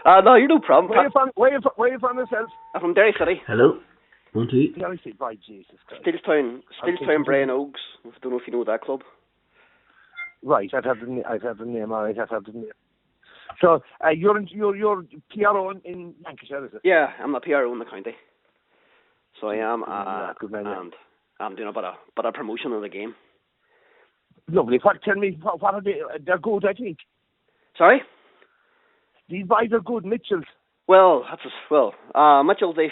No, you're no problem. Where are you from yourself? I'm from Derry City. Hello. 1, 2. Derry City, by Jesus Christ. Spillane, Brian Oaks. I don't know if you know that club. Right, I'd have the name. All right, I'd have the name. So you're PRO in Lancashire, is it? Yeah, I'm the PRO in the county. So I am, good man, and I'm doing a bit of promotion of the game. Lovely. Tell me, what are they? They're good, I think. Sorry? These boys are good, Mitchells. Well, Mitchell, if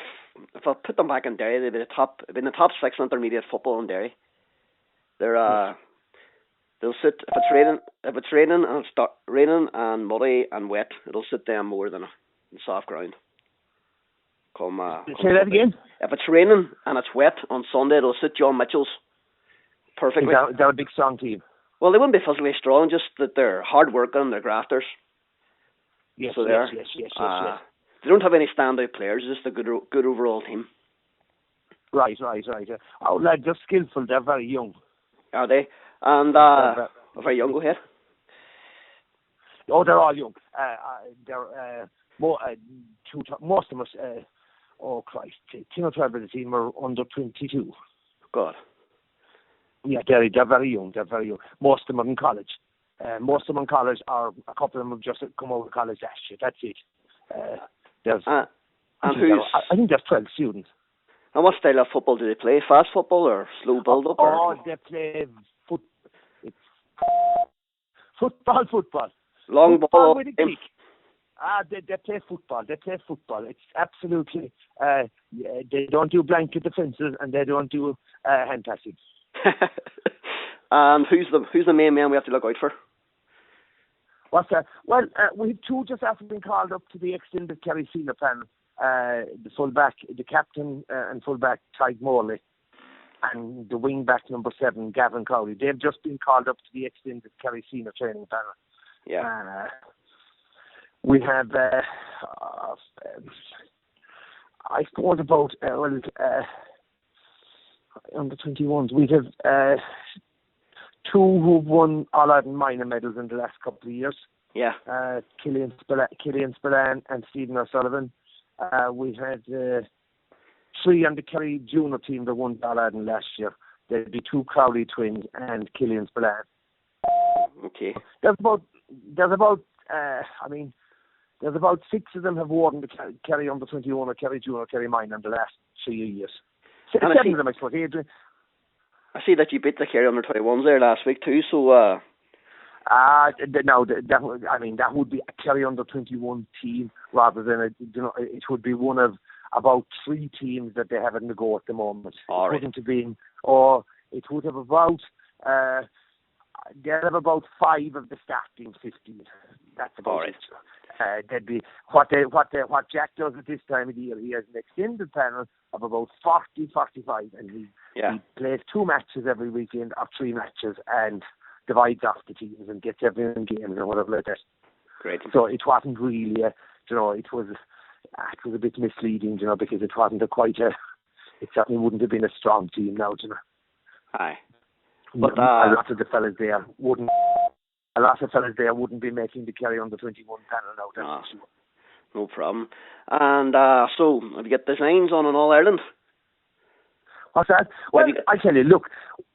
I put them back in Derry, they've been in the top 6 in intermediate football in Derry. They'll sit if it's raining and raining and muddy and wet, it'll sit them more than soft ground. Say that again. If it's raining and it's wet on Sunday, it'll sit John Mitchell's perfectly. They're a big strong team. Well, they wouldn't be physically strong, just that they're hard working, they're grafters. Yes, so yes. They don't have any standout players, just a good overall team. Right. Oh, lad, they're skillful. They're very young. Are they? And very young. Go ahead. Oh, they're all young. They're most of them are. Oh Christ! 10 or 12 of the team are under 22. God. Yeah, they're very young. They're very young. Most of them are in college. Most of them in college, or a couple of them have just come out of college last year. That's it. I think there's 12 students. And what style of football do they play? Fast football or slow build-up? They play football. Long ball with a kick. They play football. It's absolutely. They don't do blanket defences and they don't do hand passing. And who's the main man we have to look out for? What's that? Well, we have two just after being called up to the extended Kerry senior panel. The fullback, the captain and fullback Tyke Morley, and the wing back number 7 Gavin Cowley. They've just been called up to the extended Kerry senior training panel. Yeah. We have I thought about under 21s. We have 2 who've won All-Ireland minor medals in the last couple of years. Yeah. Killian Spillane and Stephen O'Sullivan. We had 3 on the Kerry junior team that won All-Ireland last year. There'd be 2 Crowley twins and Killian Spillane. Okay. There's about 6 of them have worn the Kerry under 21 or Kerry junior or Kerry minor in the last 3 years. 7 of them, I suppose. I see that you beat the Kerry under 21s there last week too. So. That would be a Kerry under 21 team rather than it would be one of about 3 teams that they have in the go at the moment. All right. Wouldn't have been, or it would have about. They have about 5 of the starting 15. That's about it. They'd be what Jack does at this time of the year. He has an extended panel of about 40-45, and he plays 2 matches every weekend or 3 matches and divides off the teams and gets everyone games or whatever like that. Great. So it wasn't really it was a bit misleading, because it wasn't it certainly wouldn't have been a strong team now, Aye. But a lot of the fellas there wouldn't be making the Kerry under 21 panel now. That's for sure. No problem. And so, have you got designs on an All-Ireland? What's that? Well, I tell you, look,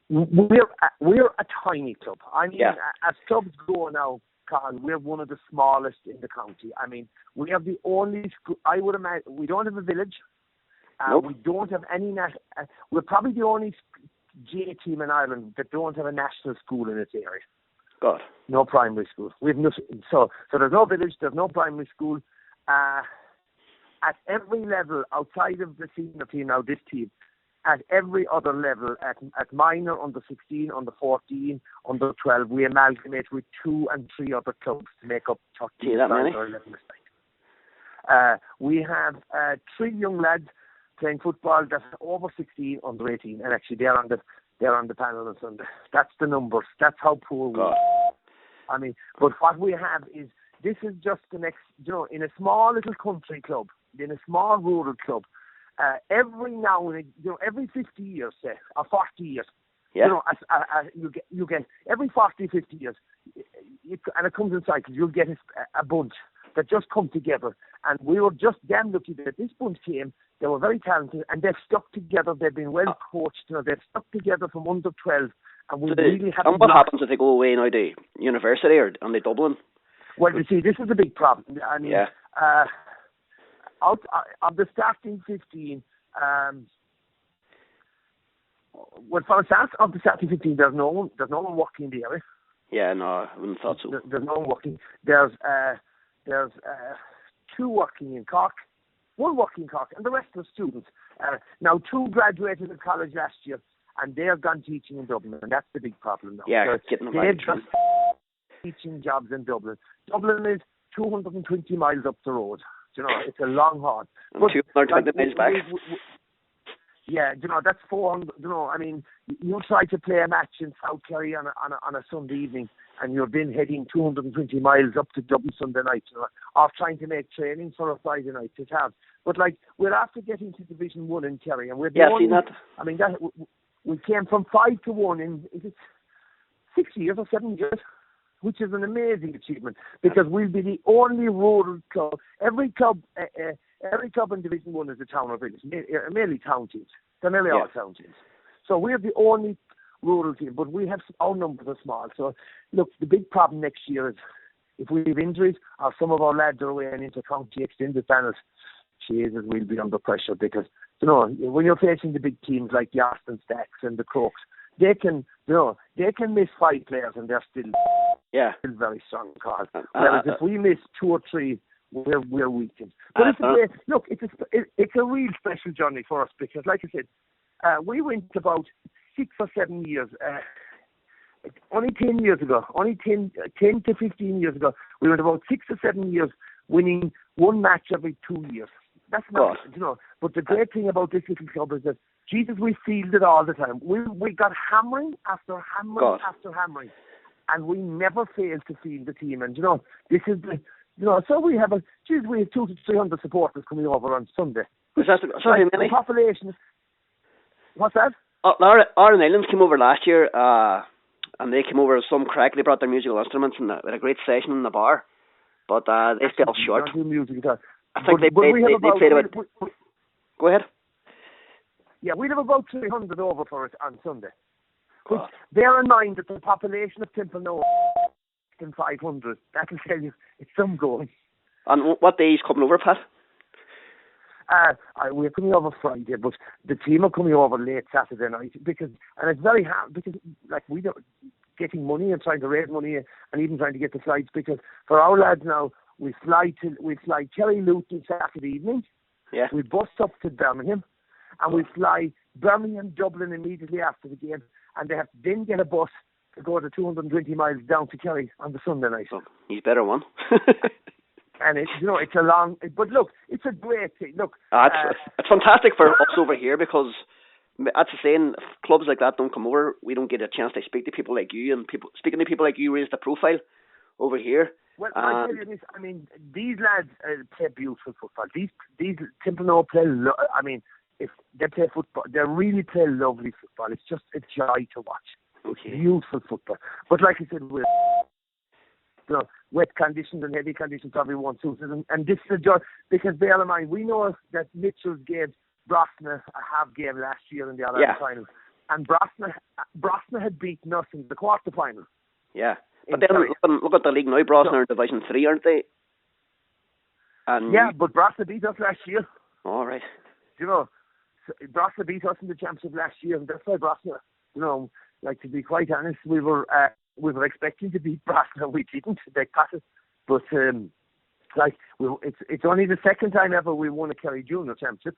we're a tiny club. I mean, as clubs go now, Carl, we're one of the smallest in the county. I mean, we have the only school. I would imagine we don't have a village. Nope. We don't have any. We're probably the only J team in Ireland that don't have a national school in its area. God. No primary school. We've nothing. So there's no village. There's no primary school. At every level outside of the senior team now, this team, at every other level, at minor, under 16, under 14, under 12, we amalgamate with 2 and 3 other clubs to make up 13 or 11 aside. We have 3 young lads playing football that's over 16, under 18, and actually they're on the panel on Sunday. That's the numbers. That's how poor we are. I mean, but what we have is, this is just the next, in a small little country club, in a small rural club, every now and then, every 50 years, say, or 40 years, you get every 40, 50 years, and it comes in cycles, you'll get a bunch that just come together. And we were just damn lucky that this bunch came. They were very talented, and they've stuck together. They've been well coached. They've stuck together from under 12, and we really have. And what happens if they go away now to university or and they Dublin? Well, you see, this is a big problem. I mean, out of the starting 15, well, for a start, of the starting 15, there's no one working in the area. Yeah, no, I wouldn't have thought so. There's no one working. There's 2 working in Cork, 1 working in Cork, and the rest are students. Now, 2 graduated in college last year, and they're gone teaching in Dublin, and that's the big problem now. Yeah, getting them they're just teaching jobs in Dublin. Dublin is 220 miles up the road. You know, it's a long haul. But 220 miles back. Yeah, you know, that's 400. You know, I mean, you try to play a match in South Kerry on a Sunday evening, and you're then heading 220 miles up to Dublin Sunday night, you know, or trying to make training for a Friday night. It's hard. But like, we're after getting to Division 1 in Kerry, and we're seen that. I mean, that we came from 5 to 1 in 6 years or 7 years, which is an amazing achievement, because we'll be the only rural club. Every club in Division 1 is a town or village, mainly town teams. They're nearly all town teams. So we're the only rural team, but our numbers are small. So, look, the big problem next year is if we have injuries or some of our lads are away and inter-county extended panels, Jesus, we'll be under pressure, because, you know, when you're facing the big teams like the Austin Stacks and the Crooks, they can miss 5 players and they're still very strong cause. Whereas if we miss 2 or 3, we're weakened. But it's a real special journey for us, because, like I said, we went about 6 or 7 years. Only 10 years ago, 10 to 15 years ago, we went about 6 or 7 years winning 1 match every 2 years. That's not, you know. But the great thing about this little club is that, Jesus, we fielded all the time. We got hammering after hammering after hammering, and we never failed to field the team. And, you know, this is the, you know, so we have 200 to 300 supporters coming over on Sunday. Is that the population. What's that? Iron Islands came over last year, and they came over with some crack. They brought their musical instruments and they had a great session in the bar, but they fell short. I think they played about. Go ahead. Yeah, we'd have about 300 over for it on Sunday. Which, bear in mind that the population of Templenoe is 500. That'll tell you it's some going. And what day is coming over, Pat? We're coming over Friday, but the team are coming over late Saturday night, and it's very hard, because like we don't getting money and trying to raise money and even trying to get the flights, because for our lads now we fly Kerry Luton Saturday evening. Yeah. We bus up to Birmingham, and we fly Birmingham Dublin immediately after the game, and they have to then get a bus to go the 220 miles down to Kerry on the Sunday night. Oh, he's better one. And it's a long, but look, it's a great thing. Look, it's fantastic for us over here, because that's the saying, if clubs like that don't come over, we don't get a chance to speak to people like you, and speaking to people like you raise the profile over here. Well, I tell you this, I mean, these lads play beautiful football. These Templenoe play, if they play football, they really play lovely football. It's just a joy to watch. Okay. Beautiful football. But like I said, with wet conditions and heavy conditions probably won't suit it. And this is a joy, because bear in mind, we know that Mitchels gave Brosna a half game last year in the All-Ireland final. And Brosna had beaten us in the quarter-final. Yeah. But then look at the league now. Brosna are in Division 3, aren't they? And but Brosna beat us last year. All right. You know, Brosna beat us in the championship last year, and that's why Brosna, you know, like, to be quite honest, we were expecting to beat Brosna. We didn't. They cut it. But it's only the second time ever we won a Kerry Junior Championship.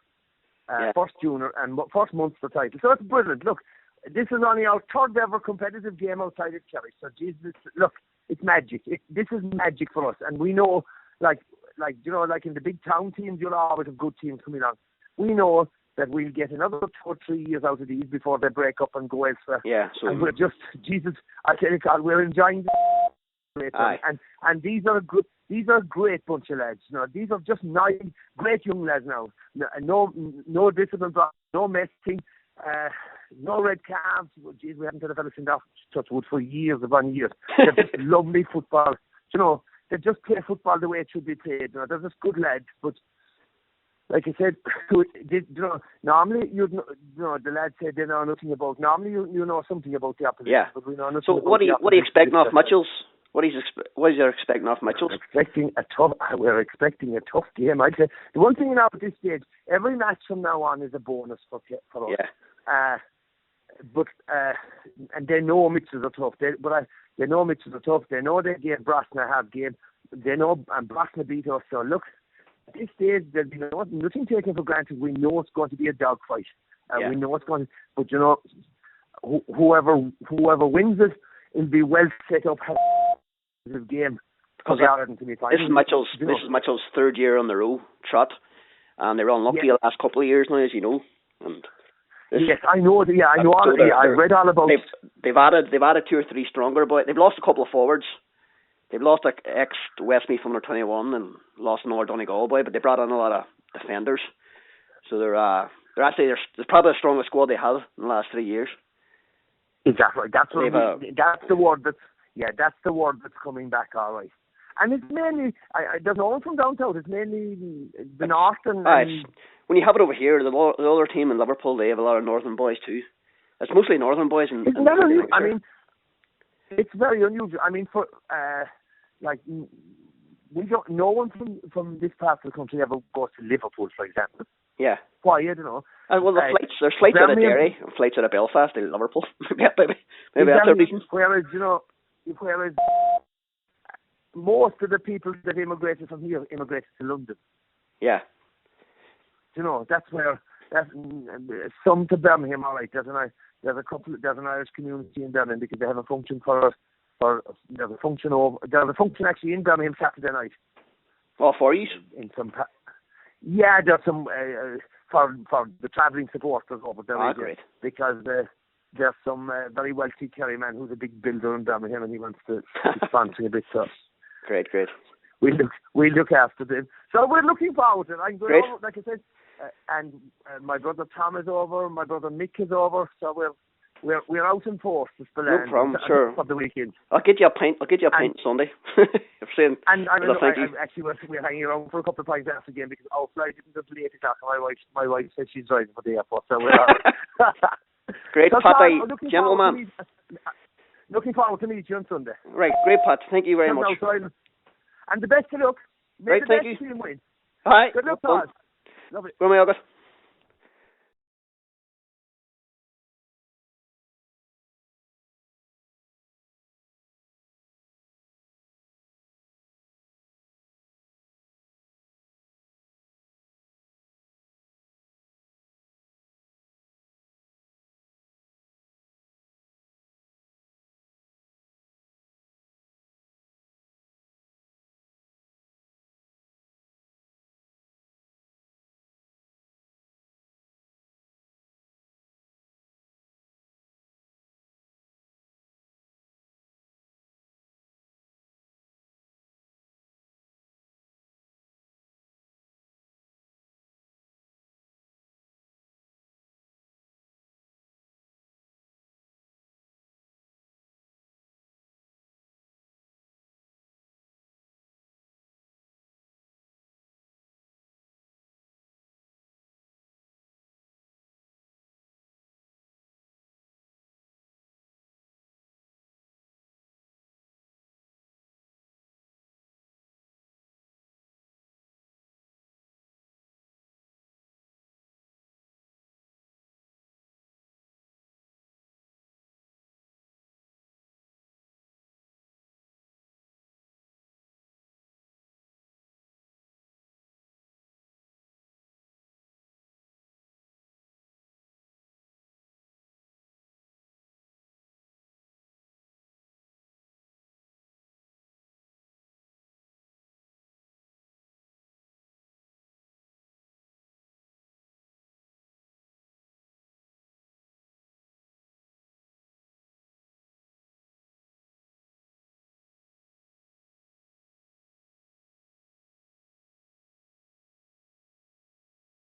First Junior and first Munster title. So it's brilliant. Look, this is only our third ever competitive game outside of Kerry. So Jesus, look, it's magic. This is magic for us, and we know, like you know, like in the big town teams, you'll always have good teams coming on. We know that we'll get another 2 or 3 years out of these before they break up and go elsewhere. Yeah. So and we're just, Jesus, I tell you, God, we're enjoying this. And these are a great bunch of lads. You know, these are just 9 great young lads now. No discipline, no messing, no red cards. Well, geez, we haven't had a fella sent off Touchwood for years upon years. They're just lovely football. You know, they just play football the way it should be played. They're just good lads, but like I said, normally the lads say they know nothing about. Normally you know something about the opposition, but we know nothing. So what are you expecting off Mitchells? What is you expecting off Mitchells? We're expecting a tough game. I'd say the one thing now at this stage, every match from now on is a bonus for us. Yeah. And they know Mitchells are tough. They know Mitchells are tough. They know they gave Brosna a half game. They know, and Brosna beat us. So look, at this stage there'll be nothing taken for granted. We know it's going to be a dogfight. We know it's going to. But whoever wins it will be well set up. Game because this is Mitchell's third year on the row trot, and they were unlucky the last couple of years now, as you know. And yes, I know. I know. I read all about. They've added 2 or 3 stronger boys. They've lost a couple of forwards. They've lost an ex Westmeath from their 21 and lost an old Donegal boy, but they brought in a lot of defenders. So they're actually probably the strongest squad they have in the last 3 years. Exactly. That's the word that's. Yeah, that's the word that's coming back, all right. And it's mainly, there's no one from down south, it's mainly the north and... when you have it over here, the other team in Liverpool, they have a lot of northern boys too. It's mostly northern boys. Isn't that unusual? I mean, it's very unusual. I mean, for, no one from this part of the country ever goes to Liverpool, for example. Yeah. Why, I don't know. Well, there's flights out of Derry and flights out of Belfast to Liverpool. maybe that's the reason. Whereas most of the people that immigrated from here immigrated to London. Yeah. That's where some to Birmingham. All right, there's an Irish community in Birmingham because they have a function there's a function actually in Birmingham Saturday night. Oh, for you? There's some for the travelling supporters over there. Great. Because there's some very wealthy Kerry man who's a big builder in Birmingham and he wants to sponsor a bit. So great. We'll look after them. So we're looking forward to it. I'm going over, like I said, and my brother Tom is over, my brother Mick is over. So we're out in force to Spillane. No problem, sure. For the weekend. I'll get you a pint Sunday. Actually we're hanging around for a couple of pints after the game because our flight isn't until 8 o'clock. My wife said she's driving for the airport. So we're great, Pat, gentleman. Looking forward to meet you on Sunday. Right, great, Pat. Thank you very much. And the best of luck. Right, thank you. Team win. All right. Good luck, Todd. Love it. Where am I, August?